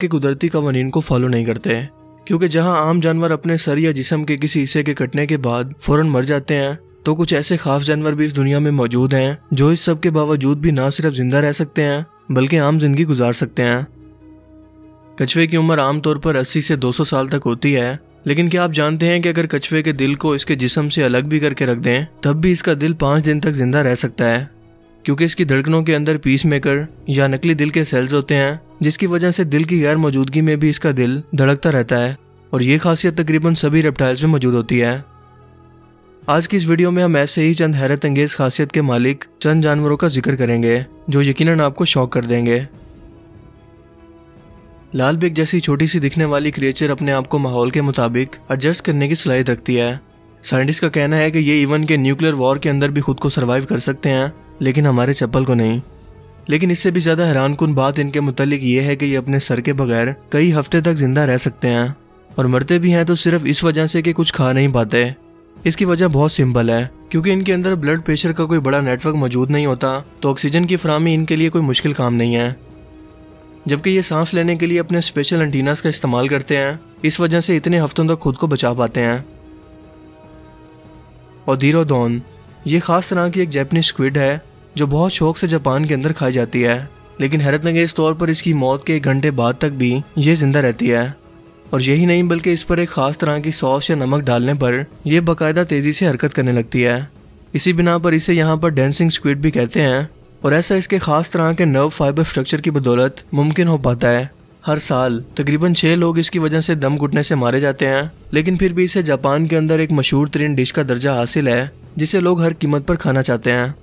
के कुदरती कवानीन को फॉलो नहीं करते, क्योंकि जहां आम जानवर अपने सर या जिस्म के किसी हिस्से के कटने के बाद फौरन मर जाते हैं, तो कुछ ऐसे खास जानवर भी इस दुनिया में मौजूद हैं जो इस सब के बावजूद भी ना सिर्फ जिंदा रह सकते हैं बल्कि आम जिंदगी गुजार सकते हैं। कछुए की उम्र आमतौर पर 80 से 200 साल तक होती है, लेकिन क्या आप जानते हैं कि अगर कछुए के दिल को इसके जिस्म से अलग भी करके रख दें तब भी इसका दिल 5 दिन तक जिंदा रह सकता है, क्योंकि इसकी धड़कनों के अंदर पीसमेकर या नकली दिल के सेल्स होते हैं, जिसकी वजह से दिल की गैर मौजूदगी में भी इसका दिल धड़कता रहता है। और ये खासियत तकरीबन सभी रेप्टाइल्स में मौजूद होती है। आज की इस वीडियो में हम ऐसे ही चंद हैरत अंगेज खासियत के मालिक चंद जानवरों का जिक्र करेंगे जो यकीनन आपको शॉक कर देंगे। लाल बिग जैसी छोटी सी दिखने वाली क्रिएचर अपने आप को माहौल के मुताबिक एडजस्ट करने की सलाहियत रखती है। साइंटिस्ट का कहना है कि ये इवन के न्यूक्लियर वॉर के अंदर भी खुद को सर्वाइव कर सकते हैं, लेकिन हमारे चप्पल को नहीं। लेकिन इससे भी ज्यादा हैरानकुन बात इनके मुतालिक ये है कि ये अपने सर के बगैर कई हफ्ते तक जिंदा रह सकते हैं, और मरते भी हैं तो सिर्फ इस वजह से कि कुछ खा नहीं पाते। इसकी वजह बहुत सिंपल है, क्योंकि इनके अंदर ब्लड प्रेशर का कोई बड़ा नेटवर्क मौजूद नहीं होता, तो ऑक्सीजन की फराहमी इनके लिए कोई मुश्किल काम नहीं है। जबकि ये सांस लेने के लिए अपने स्पेशल एंटीनास का इस्तेमाल करते हैं, इस वजह से इतने हफ्तों तक खुद को बचा पाते हैं। ओडिरोडोन ये खास तरह की एक जापानीज स्क्विड है जो बहुत शौक से जापान के अंदर खाई जाती है, लेकिन हैरतअंगेज तौर पर इसकी मौत के 1 घंटे बाद तक भी ये जिंदा रहती है। और यही नहीं बल्कि इस पर एक खास तरह की सॉस या नमक डालने पर यह बाकायदा तेजी से हरकत करने लगती है। इसी बिना पर इसे यहाँ पर डांसिंग स्क्विड भी कहते हैं, और ऐसा इसके खास तरह के नर्व फाइबर स्ट्रक्चर की बदौलत मुमकिन हो पाता है। हर साल तकरीबन 6 लोग इसकी वजह से दम घुटने से मारे जाते हैं, लेकिन फिर भी इसे जापान के अंदर एक मशहूर तरीन डिश का दर्जा हासिल है जिसे लोग हर कीमत पर खाना चाहते हैं।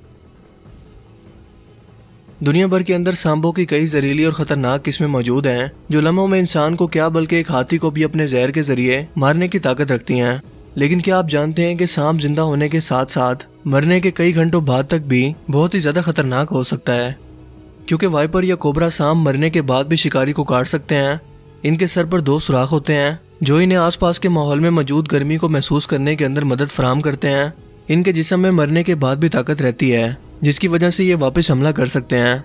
दुनिया भर के अंदर सांपों की कई जहरीली और खतरनाक किस्में मौजूद हैं जो लम्हों में इंसान को क्या बल्कि एक हाथी को भी अपने जहर के जरिए मारने की ताकत रखती हैं। लेकिन क्या आप जानते हैं कि सांप जिंदा होने के साथ साथ मरने के कई घंटों बाद तक भी बहुत ही ज्यादा खतरनाक हो सकता है, क्योंकि वाइपर या कोबरा सांप मरने के बाद भी शिकारी को काट सकते हैं। इनके सर पर 2 सुराख होते हैं जो इन्हें आसपास के माहौल में मौजूद गर्मी को महसूस करने के अंदर मदद फराहम करते हैं। इनके जिस्म में मरने के बाद भी ताकत रहती है, जिसकी वजह से ये वापस हमला कर सकते हैं।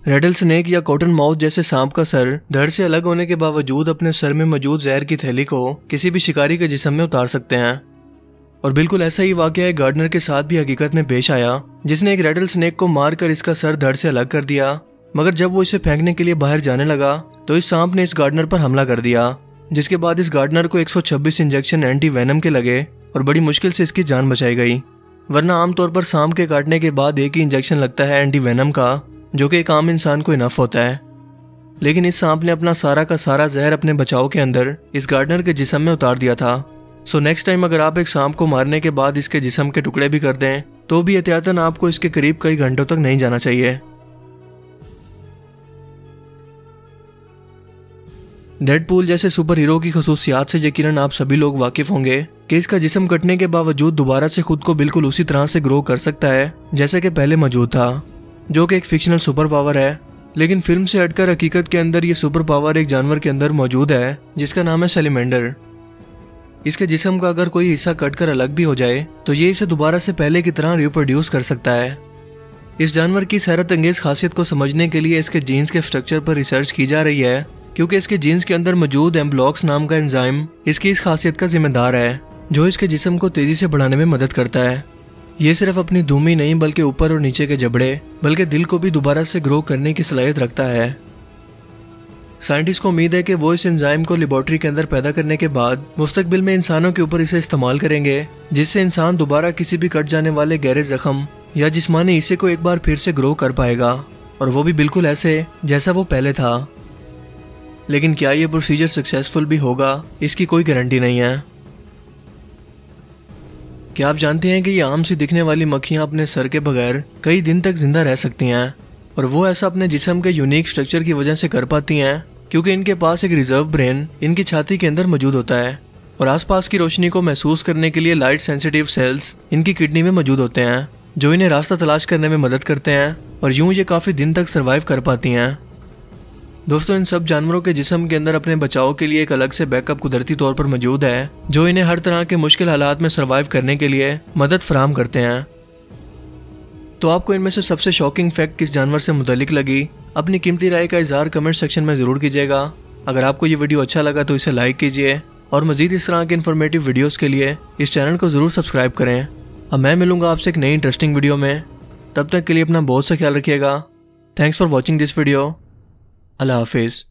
रेडल स्नेक या कॉटन माउथ जैसे सांप का सर धड़ से अलग होने के बावजूद अपने सर में मौजूद जहर की थैली को किसी भी शिकारी के जिस्म में उतार सकते हैं। और बिल्कुल ऐसा ही वाकया एक गार्डनर के साथ भी हकीकत में पेश आया, जिसने एक रेडल स्नेक को मारकर इसका सर धड़ से अलग कर दिया। मगर जब वो इसे फेंकने के लिए बाहर जाने लगा तो इस सांप ने इस गार्डनर पर हमला कर दिया, जिसके बाद इस गार्डनर को 126 इंजेक्शन एंटी वेनम के लगे और बड़ी मुश्किल से इसकी जान बचाई गई। वरना आमतौर पर सांप के काटने के बाद एक ही इंजेक्शन लगता है एंटी वेनम का, जो कि एक आम इंसान को इनफ होता है। लेकिन इस सांप ने अपना सारा का सारा जहर अपने बचाव के अंदर इस गार्डनर के जिस्म में उतार दिया था। सो नेक्स्ट टाइम अगर आप एक सांप को मारने के बाद इसके जिस्म के टुकड़े भी कर दें तो भी एहतियातन आपको इसके करीब कई घंटों तक नहीं जाना चाहिए। डेडपूल जैसे सुपर हीरो की खसूसियात से यकीनन आप सभी लोग वाकिफ होंगे कि इसका जिस्म कटने के बावजूद दोबारा से खुद को बिल्कुल उसी तरह से ग्रो कर सकता है जैसे कि पहले मौजूद था, जो कि एक फिक्शनल सुपर पावर है। लेकिन फिल्म से हटकर हकीकत के अंदर ये सुपर पावर एक जानवर के अंदर मौजूद है जिसका नाम है सैलिमेंडर। इसके जिस्म का अगर कोई हिस्सा कटकर अलग भी हो जाए तो ये इसे दोबारा से पहले की तरह रिप्रोड्यूस कर सकता है। इस जानवर की हैरत अंगेज खासियत को समझने के लिए इसके जीन्स के स्ट्रक्चर पर रिसर्च की जा रही है, क्योंकि इसके जीन्स के अंदर मौजूद एम्ब्लॉक्स नाम का एंजाइम इसकी इस खासियत का जिम्मेदार है जो इसके जिस्म को तेजी से बढ़ाने में मदद करता है। ये सिर्फ अपनी धूम ही नहीं बल्कि ऊपर और नीचे के जबड़े बल्कि दिल को भी दोबारा से ग्रो करने की सलाहियत रखता है। साइंटिस्ट को उम्मीद है कि वो इस एंजाइम को लेबोरेटरी के अंदर पैदा करने के बाद मुस्तकबिल में इंसानों के ऊपर इसे इस्तेमाल करेंगे, जिससे इंसान दोबारा किसी भी कट जाने वाले गहरे जख्म या जिस्मानी हिस्से को एक बार फिर से ग्रो कर पाएगा, और वो भी बिल्कुल ऐसे जैसा वो पहले था। लेकिन क्या ये प्रोसीजर सक्सेसफुल भी होगा, इसकी कोई गारंटी नहीं है। क्या आप जानते हैं कि ये आम सी दिखने वाली मक्खियां अपने सर के बगैर कई दिन तक जिंदा रह सकती हैं, और वो ऐसा अपने जिस्म के यूनिक स्ट्रक्चर की वजह से कर पाती हैं क्योंकि इनके पास एक रिजर्व ब्रेन इनकी छाती के अंदर मौजूद होता है, और आसपास की रोशनी को महसूस करने के लिए लाइट सेंसिटिव सेल्स इनकी किडनी में मौजूद होते हैं जो इन्हें रास्ता तलाश करने में मदद करते हैं, और यूं ये काफी दिन तक सरवाइव कर पाती हैं। दोस्तों, इन सब जानवरों के जिस्म के अंदर अपने बचाव के लिए एक अलग से बैकअप कुदरती तौर पर मौजूद है जो इन्हें हर तरह के मुश्किल हालात में सरवाइव करने के लिए मदद फराहम करते हैं। तो आपको इनमें से सबसे शॉकिंग फैक्ट किस जानवर से मुतल्लिक लगी, अपनी कीमती राय का इजहार कमेंट सेक्शन में ज़रूर कीजिएगा। अगर आपको ये वीडियो अच्छा लगा तो इसे लाइक कीजिए और मज़ीद इस तरह के इन्फॉर्मेटिव वीडियोस के लिए इस चैनल को ज़रूर सब्सक्राइब करें। अब मैं मिलूंगा आपसे एक नई इंटरेस्टिंग वीडियो में। तब तक के लिए अपना बहुत सा ख्याल रखिएगा। Thanks for watching this video. Allah हाफिज़।